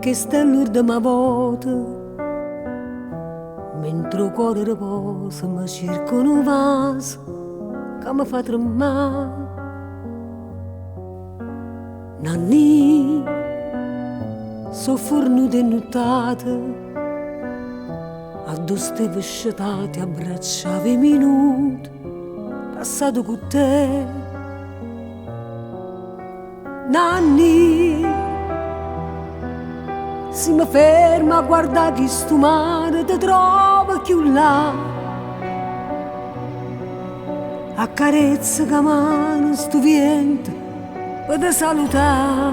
che sta l'ultima volta, mentre il cuore riposa mi cerco un vaso che mi fa tremare. Nanni, so fornuta e nottata, a due steve scetate abbracciava i minuti passato con te. Nanni, se mi ferma a guardare chi sto mare ti trova più là, accarezza che mano sto vento per te salutare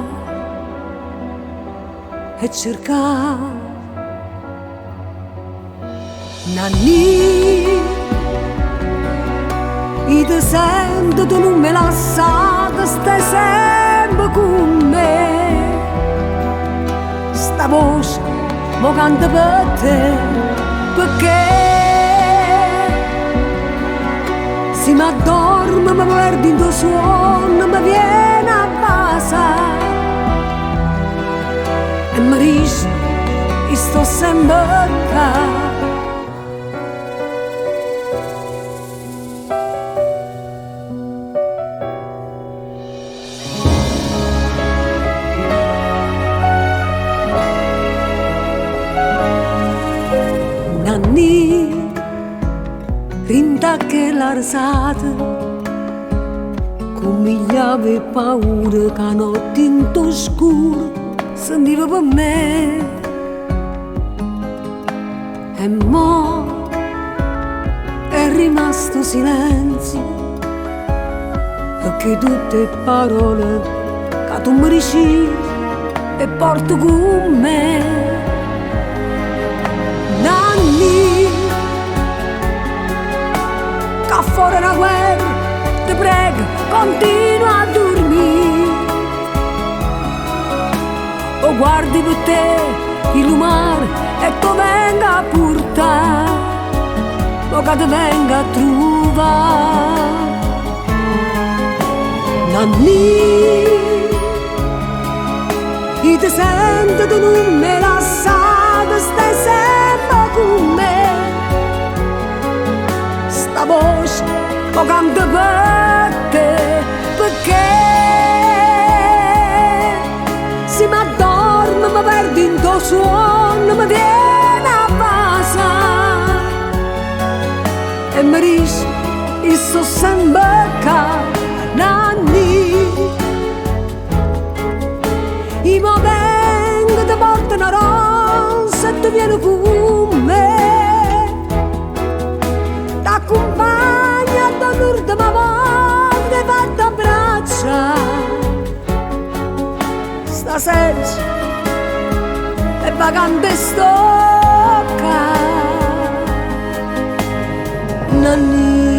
e cercare. Nanni, io ti sento, tu non me lasciate, stai sempre con me. Sta voce mo canta per te, perché se mi addormo mi perdo in tuo suono, mi viene a basa e mi dici che sto sempre qua. Nanni, rinta che la risata, comigliava e paura che notte in to scuro sentiva per me. E mo' è rimasto silenzio, perché tutte le parole che tu mi dici e porto con me. Nanni, che fuori una guerra, ti prego, continua a dormire. O guardi per te il mare e tu venga a portare, o che ti venga a trovare. Nanni, io ti sento, tu non me la sai, stai sempre con me. Sta voce o canta per te, perché se mi addormo mi perdo in tuo suono, mi viene a basa e mi dici io sto sempre qua. Nanni, io mi vengo, ti porto una rosa e tu vieni con me, t'accompagno dall'ultima volta e fatto abbraccia. Stasera è vagante stocca. Nanni.